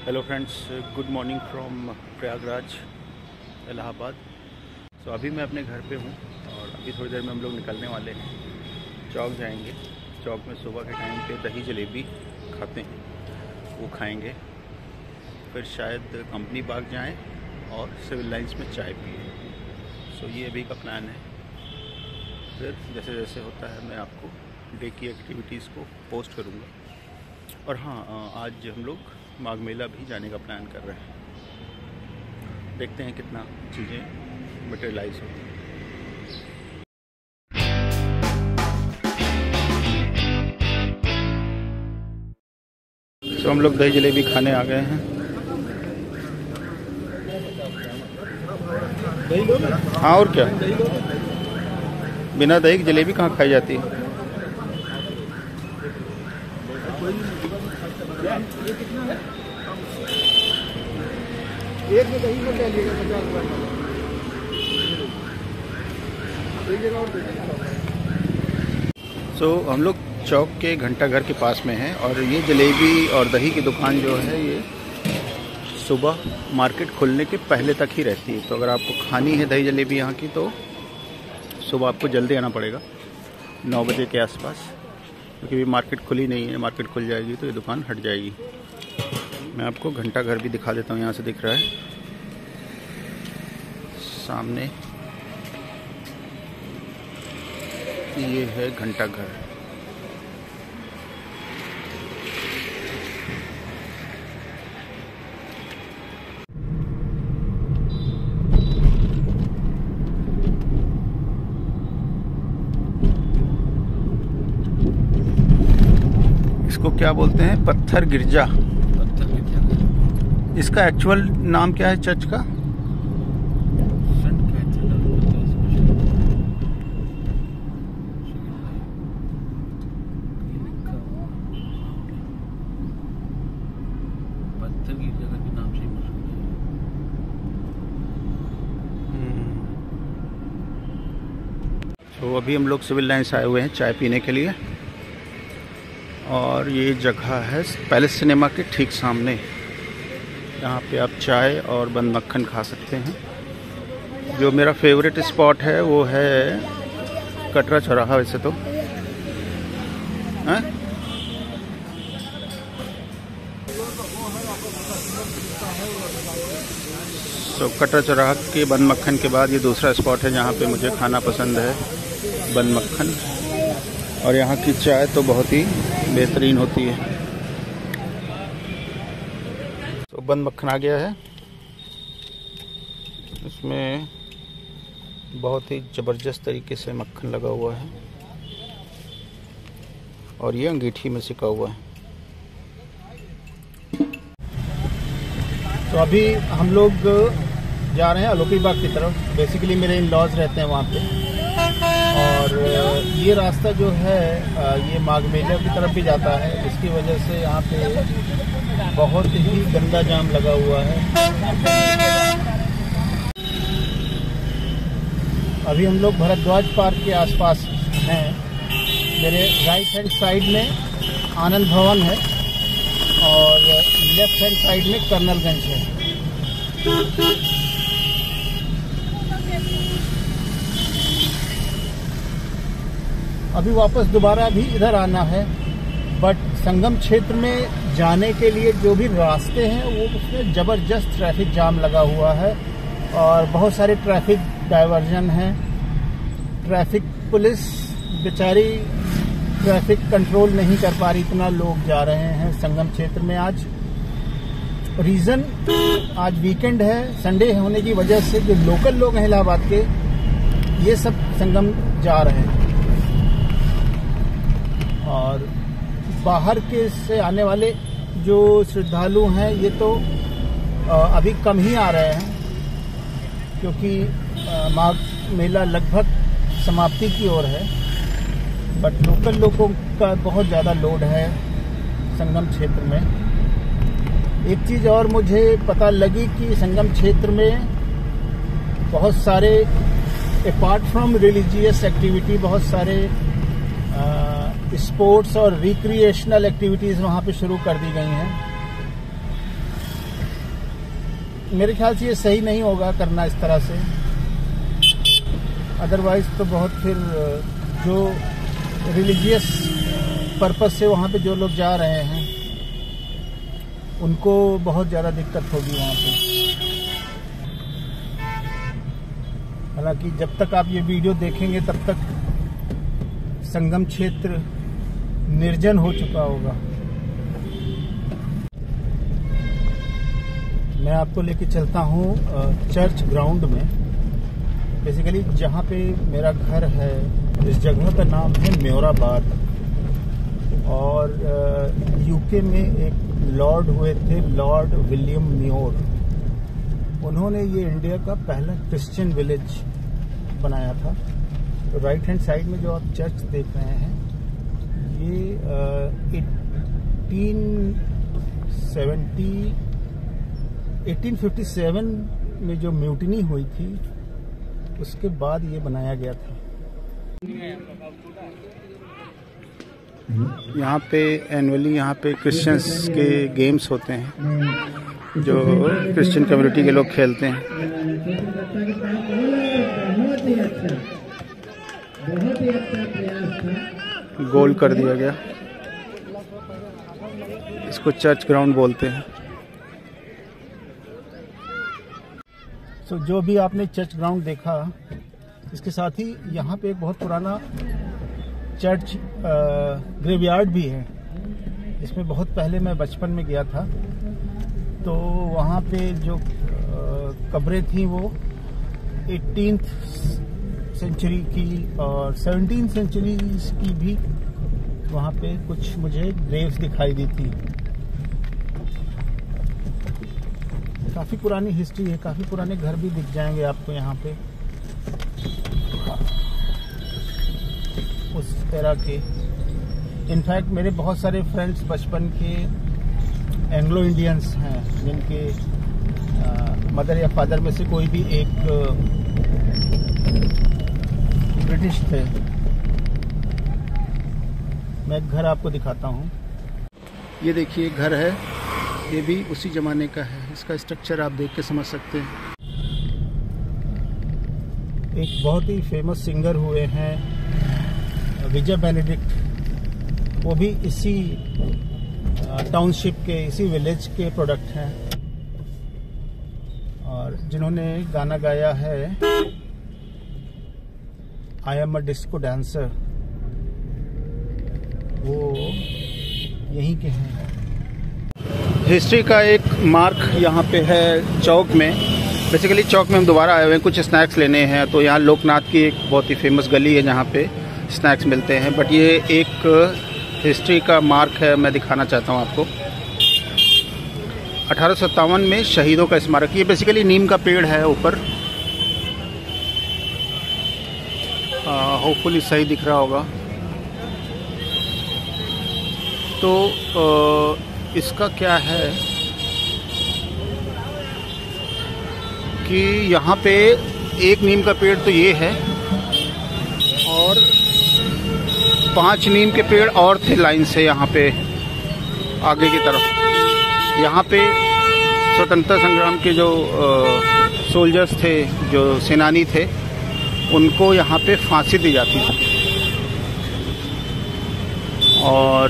Hello friends, good morning from Prayagraj Allahabad. तो अभी मैं अपने घर पे हूँ और अभी थोड़ी देर में हम लोग निकलने वाले हैं, चौक जाएंगे। चौक में सुबह के टाइम पे दही जलेबी खाते हैं, वो खाएंगे। फिर शायद कंपनी बाग जाएं और सिविल लाइंस में चाय पिए। सो ये अभी का प्लान है। फिर जैसे जैसे होता है मैं आपको डे की एक्टिविटीज़ को पोस्ट करूँगा। और हाँ, आज हम लोग माघ मेला भी जाने का प्लान कर रहे हैं। देखते हैं कितना चीज़ें मटेरियलाइज होती हैं। तो हम लोग दही जलेबी खाने आ गए हैं। हाँ, और क्या, बिना दही की जलेबी कहाँ खाई जाती है। एक में दही में ले लीजिएगा 50 रुपये। सो हम लोग चौक के घंटा घर के पास में हैं और ये जलेबी और दही की दुकान जो है ये सुबह मार्केट खुलने के पहले तक ही रहती है। तो अगर आपको खानी है दही जलेबी यहाँ की तो सुबह आपको जल्दी आना पड़ेगा 9 बजे के आसपास, क्योंकि अभी मार्केट खुली नहीं है। मार्केट खुल जाएगी तो ये दुकान हट जाएगी। मैं आपको घंटा घर भी दिखा देता हूँ। यहाँ से दिख रहा है सामने, ये है घंटा घर। इसको क्या बोलते हैं? पत्थर गिरजा। इसका एक्चुअल नाम क्या है चर्च का? तो अभी हम लोग सिविल लाइन्स आए हुए हैं चाय पीने के लिए। और ये जगह है पैलेस सिनेमा के ठीक सामने। यहाँ पे आप चाय और बंद मक्खन खा सकते हैं। जो मेरा फेवरेट स्पॉट है वो है कटरा चौराहा। वैसे तो कटरा चौराहा के बंद मक्खन के बाद ये दूसरा स्पॉट है जहाँ पे मुझे खाना पसंद है, बंद मक्खन। और यहाँ की चाय तो बहुत ही बेहतरीन होती है। तो बंद मक्खन आ गया है। इसमें बहुत ही ज़बरदस्त तरीके से मक्खन लगा हुआ है और ये अंगीठी में सिका हुआ है। तो अभी हम लोग जा रहे हैं अलोपी बाग की तरफ। बेसिकली मेरे इन लॉज रहते हैं वहाँ पे। और ये रास्ता जो है ये माघ मेला की तरफ भी जाता है। इसकी वजह से यहाँ पे बहुत ही गंदा जाम लगा हुआ है। अभी हम लोग भरद्वाज पार्क के आसपास हैं। मेरे राइट हैंड साइड में आनंद भवन है और लेफ्ट हैंड साइड में कर्नलगंज है। अभी वापस दोबारा भी इधर आना है, बट संगम क्षेत्र में जाने के लिए जो भी रास्ते हैं वो उसमें ज़बरदस्त ट्रैफिक जाम लगा हुआ है और बहुत सारे ट्रैफिक डाइवर्जन हैं। ट्रैफिक पुलिस बेचारी ट्रैफिक कंट्रोल नहीं कर पा रही, इतना लोग जा रहे हैं संगम क्षेत्र में। आज रीज़न, आज वीकेंड है, संडे होने की वजह से जो लोकल लोग हैं इलाहाबाद के, ये सब संगम जा रहे हैं। और बाहर के से आने वाले जो श्रद्धालु हैं ये तो अभी कम ही आ रहे हैं, क्योंकि माघ मेला लगभग समाप्ति की ओर है। बट लोकल लोगों का बहुत ज़्यादा लोड है संगम क्षेत्र में। एक चीज़ और मुझे पता लगी कि संगम क्षेत्र में बहुत सारे अपार्ट फ्रॉम रिलीजियस एक्टिविटी बहुत सारे स्पोर्ट्स और रिक्रिएशनल एक्टिविटीज़ वहाँ पे शुरू कर दी गई हैं। मेरे ख्याल से ये सही नहीं होगा करना इस तरह से। अदरवाइज तो बहुत फिर जो रिलीजियस पर्पस से वहाँ पे जो लोग जा रहे हैं उनको बहुत ज़्यादा दिक्कत होगी वहाँ पे। हालांकि जब तक आप ये वीडियो देखेंगे तब तक संगम क्षेत्र निर्जन हो चुका होगा। मैं आपको लेके चलता हूँ चर्च ग्राउंड में। बेसिकली जहाँ पे मेरा घर है इस जगह का नाम है म्योराबाद, और यूके में एक लॉर्ड हुए थे, लॉर्ड विलियम म्योर। उन्होंने ये इंडिया का पहला क्रिश्चियन विलेज बनाया था। तो राइट हैंड साइड में जो आप चर्च देख रहे हैं ये 1857 में जो म्यूटिनी हुई थी उसके बाद ये बनाया गया था। यहाँ पे एनुअली यहाँ पे क्रिश्चियंस के गेम्स होते हैं जो क्रिश्चियन कम्युनिटी के लोग खेलते हैं। गोल कर दिया गया, इसको चर्च ग्राउंड बोलते हैं। तो जो भी आपने चर्च ग्राउंड देखा, इसके साथ ही यहाँ पे एक बहुत पुराना चर्च ग्रेवयार्ड भी है। इसमें बहुत पहले मैं बचपन में गया था, तो वहाँ पे जो कब्रें थी वो 18th सेंचुरी की और 17th सेंचुरी की भी वहाँ पे कुछ मुझे ग्रेव्स दिखाई दी थी। काफी पुरानी हिस्ट्री है, काफी पुराने घर भी दिख जाएंगे आपको यहाँ पे उस तरह के। इनफैक्ट मेरे बहुत सारे फ्रेंड्स बचपन के एंग्लो इंडियंस हैं जिनके मदर या फादर में से कोई भी एक ब्रिटिश थे। मैं एक घर आपको दिखाता हूँ। ये देखिए घर है, ये भी उसी जमाने का है। इसका स्ट्रक्चर आप देख के समझ सकते हैं। एक बहुत ही फेमस सिंगर हुए हैं विजय बेनेडिक्ट, वो भी इसी टाउनशिप के, इसी विलेज के प्रोडक्ट हैं, और जिन्होंने गाना गाया है I am a disco dancer, वो यहीं के हैं। हिस्ट्री का एक मार्क यहाँ पे है चौक में। बेसिकली चौक में हम दोबारा आए हुए हैं, कुछ स्नैक्स लेने हैं। तो यहाँ लोकनाथ की एक बहुत ही फेमस गली है जहाँ पे स्नैक्स मिलते हैं, बट ये एक हिस्ट्री का मार्क है, मैं दिखाना चाहता हूँ आपको। 1857 में शहीदों का स्मारक। ये बेसिकली नीम का पेड़ है ऊपर, होपफुली सही दिख रहा होगा। तो इसका क्या है कि यहाँ पे एक नीम का पेड़ तो ये है, और 5 नीम के पेड़ और थे लाइन से यहाँ पे आगे की तरफ। यहाँ पे स्वतंत्रता संग्राम के जो सोल्जर्स थे, जो सेनानी थे, उनको यहाँ पे फांसी दी जाती थी। और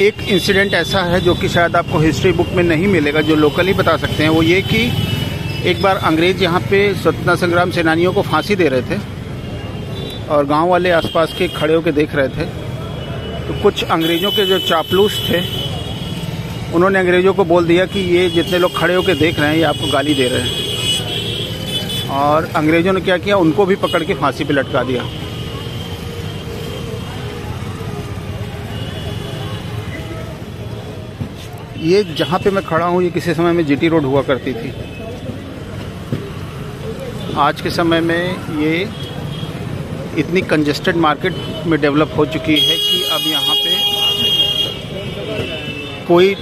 एक इंसिडेंट ऐसा है जो कि शायद आपको हिस्ट्री बुक में नहीं मिलेगा, जो लोकल ही बता सकते हैं। वो ये कि एक बार अंग्रेज यहाँ पे स्वतंत्रता संग्राम सेनानियों को फांसी दे रहे थे, और गांव वाले आसपास के खड़े होकर देख रहे थे। तो कुछ अंग्रेज़ों के जो चापलूस थे, उन्होंने अंग्रेज़ों को बोल दिया कि ये जितने लोग खड़े होकर देख रहे हैं ये आपको गाली दे रहे हैं। और अंग्रेज़ों ने क्या किया, उनको भी पकड़ के फांसी पे लटका दिया। ये जहाँ पे मैं खड़ा हूँ, ये किसी समय में जीटी रोड हुआ करती थी। आज के समय में ये इतनी कंजेस्टेड मार्केट में डेवलप हो चुकी है कि अब यहाँ पे कोई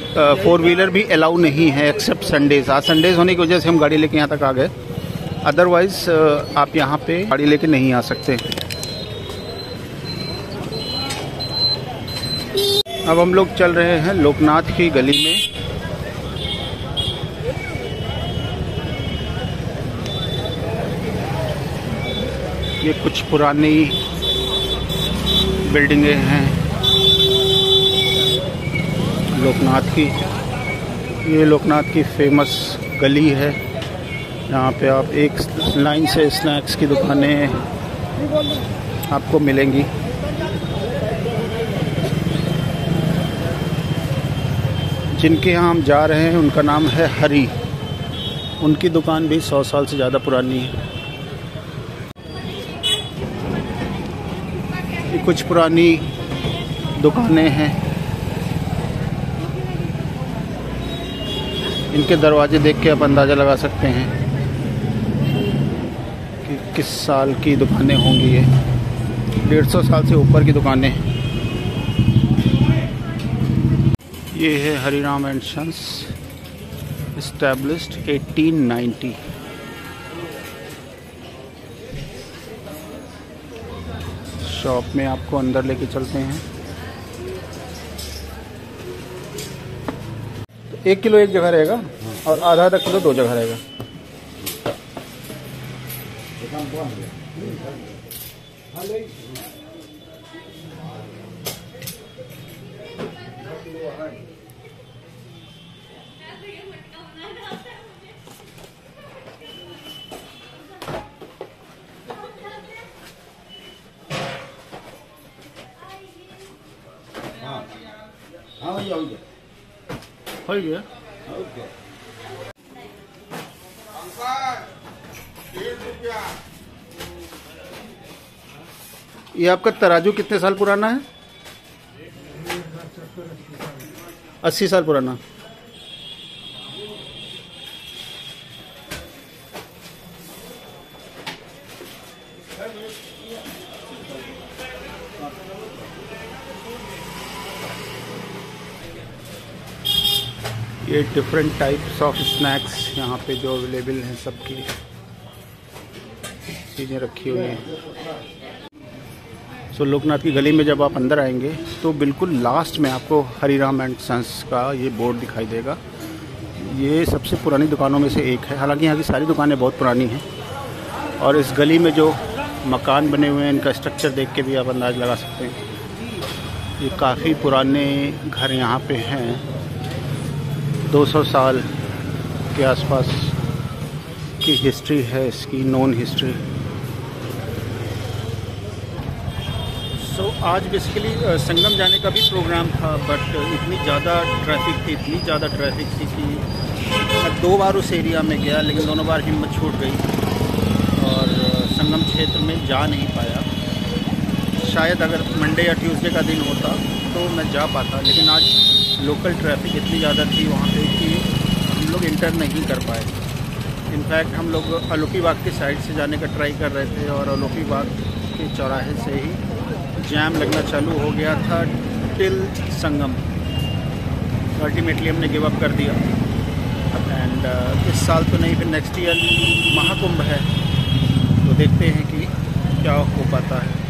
4 व्हीलर भी अलाउ नहीं है एक्सेप्ट संडेज। आज संडेज होने की वजह से हम गाड़ी लेके यहाँ तक आ गए, अदरवाइज आप यहाँ पे गाड़ी लेके नहीं आ सकते। अब हम लोग चल रहे हैं लोकनाथ की गली में, ये कुछ पुरानी बिल्डिंगें हैं लोकनाथ की। ये लोकनाथ की फेमस गली है। यहाँ पे आप एक लाइन से स्नैक्स की दुकानें आपको मिलेंगी। जिनके यहाँ हम जा रहे हैं उनका नाम है हरी। उनकी दुकान भी 100 साल से ज़्यादा पुरानी है। ये कुछ पुरानी दुकानें हैं। इनके दरवाजे देख के आप अंदाज़ा लगा सकते हैं कि किस साल की दुकानें होंगी। ये 150 साल से ऊपर की दुकानें हैं। ये है Hariram and sons, established 1890। Shop में आपको अंदर लेके चलते हैं। तो 1 किलो एक जगह रहेगा और आधा आधा किलो 2 जगह रहेगा। हो गया। ये आपका तराजू कितने साल पुराना है? 80 साल पुराना। ये डिफरेंट टाइप्स ऑफ स्नैक्स यहाँ पे जो अवेलेबल हैं, सबकी चीज़ें रखी हुई हैं। सो लोकनाथ की गली में जब आप अंदर आएंगे तो बिल्कुल लास्ट में आपको हरिराम एंड सन्स का ये बोर्ड दिखाई देगा। ये सबसे पुरानी दुकानों में से एक है। हालांकि यहाँ की सारी दुकानें बहुत पुरानी हैं और इस गली में जो मकान बने हुए हैं इनका स्ट्रक्चर देख के भी आप अंदाज़ लगा सकते हैं। ये काफ़ी पुराने घर यहाँ पे हैं। 200 साल के आसपास की हिस्ट्री है इसकी, नॉन हिस्ट्री। सो आज बेसिकली संगम जाने का भी प्रोग्राम था, बट इतनी ज़्यादा ट्रैफिक थी कि मैं 2 बार उस एरिया में गया, लेकिन दोनों बार हिम्मत छूट गई और संगम क्षेत्र में जा नहीं पाया। शायद अगर मंडे या ट्यूसडे का दिन होता तो मैं जा पाता, लेकिन आज लोकल ट्रैफिक इतनी ज़्यादा थी वहाँ पे कि हम लोग इंटर नहीं कर पाए। इनफैक्ट हम लोग अलोपी बाग की साइड से जाने का ट्राई कर रहे थे और अलोपी बाग के चौराहे से ही जैम लगना चालू हो गया था टिल संगम। अल्टीमेटली हमने गिव अप कर दिया। एंड इस साल तो नहीं, फिर नेक्स्ट ईयर महाकुंभ है, तो देखते हैं कि क्या हो पाता है।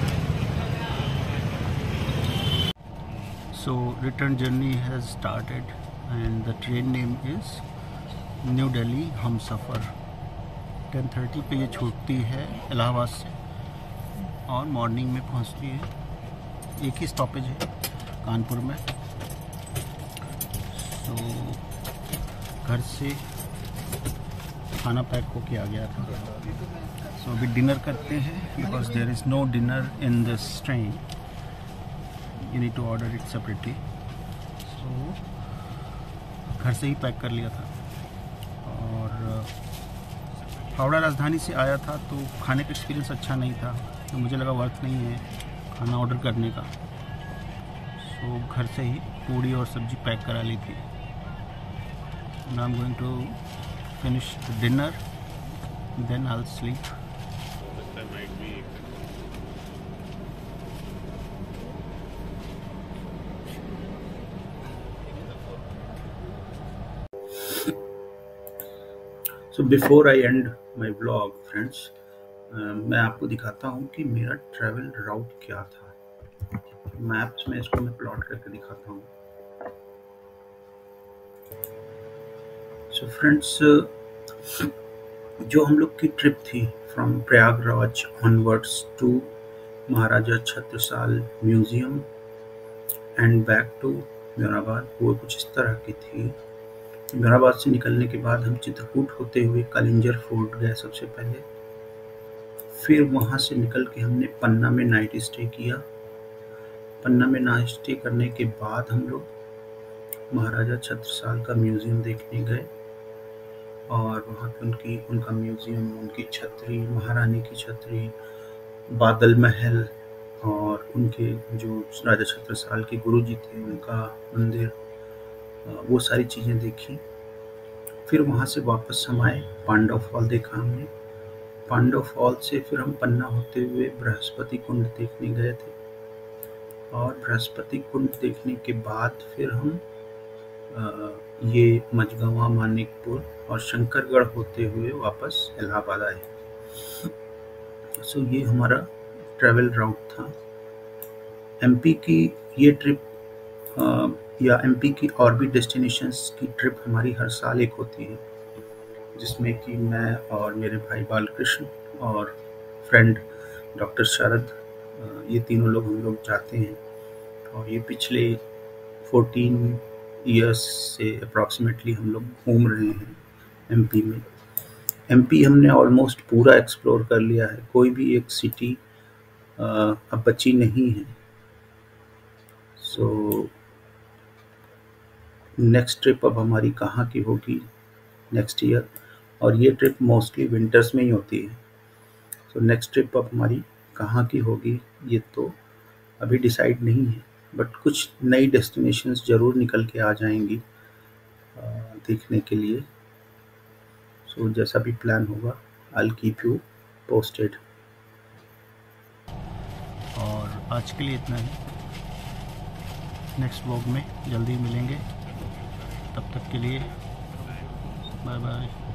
So return journey has started and the train name is New Delhi Humsafar। 10:30 पे ये छूटती है इलाहाबाद से और मॉर्निंग में पहुंचती है। एक ही स्टॉपेज है कानपुर में। तो घर से खाना पैक होके आ गया था। सो अभी डिनर करते हैं because there is no dinner in this train. You need to order it separately। So घर से ही पैक कर लिया था और हावड़ा राजधानी से आया था तो खाने का एक्सपीरियंस अच्छा नहीं था, तो मुझे लगा वर्थ नहीं है खाना ऑर्डर करने का। तो घर से ही पूड़ी और सब्जी पैक करा ली थी। Now I'm going to finish the dinner, then I'll sleep। So before I and my vlog friends, मैं आपको दिखाता हूँ कि मेरा ट्रैवल राउट क्या था। मैप्स में इसको मैं प्लॉट करके दिखाता हूँ। सो फ्रेंड्स, जो हम लोग की ट्रिप थी from Prayagraj onwards to Maharaja Chhatrasal museum and back to Mehrabad, वो कुछ इस तरह की थी। मेहराबाद से निकलने के बाद हम चित्रकूट होते हुए कलिंजर फोर्ट गए सबसे पहले। फिर वहाँ से निकल के हमने पन्ना में नाइट स्टे किया। पन्ना में नाइट स्टे करने के बाद हम लोग महाराजा छत्रसाल का म्यूज़ियम देखने गए और वहाँ पे उनका म्यूज़ियम, उनकी छतरी, महारानी की छतरी, बादल महल और उनके जो राजा छत्रसाल के गुरुजी थे उनका मंदिर, वो सारी चीज़ें देखी। फिर वहाँ से वापस हम आए, पांडव फॉल देखा हमने। पांडव फॉल से फिर हम पन्ना होते हुए बृहस्पति कुंड देखने गए थे और बृहस्पति कुंड देखने के बाद फिर हम ये मझगांवा, मानिकपुर और शंकरगढ़ होते हुए वापस इलाहाबाद आए। सो ये हमारा ट्रैवल राउट था। एमपी की ये ट्रिप या एमपी की और भी डेस्टिनेशंस की ट्रिप हमारी हर साल एक होती है, जिसमें कि मैं और मेरे भाई बालकृष्ण और फ्रेंड डॉक्टर शरद, ये तीनों लोग हम लोग जाते हैं। और ये पिछले 14 ईयर्स से अप्रॉक्सीमेटली हम लोग घूम रहे हैं एमपी में। एमपी हमने ऑलमोस्ट पूरा एक्सप्लोर कर लिया है, कोई भी एक सिटी अब बची नहीं है। सो नेक्स्ट ट्रिप अब हमारी कहाँ की होगी नेक्स्ट ईयर, और ये ट्रिप मोस्टली विंटर्स में ही होती है। सो नेक्स्ट ट्रिप अब हमारी कहाँ की होगी ये तो अभी डिसाइड नहीं है, बट कुछ नई डेस्टिनेशंस ज़रूर निकल के आ जाएंगी देखने के लिए। सो जैसा भी प्लान होगा I will keep you posted. और आज के लिए इतना ही, नेक्स्ट व्लॉग में जल्दी मिलेंगे। तब तक के लिए बाय बाय।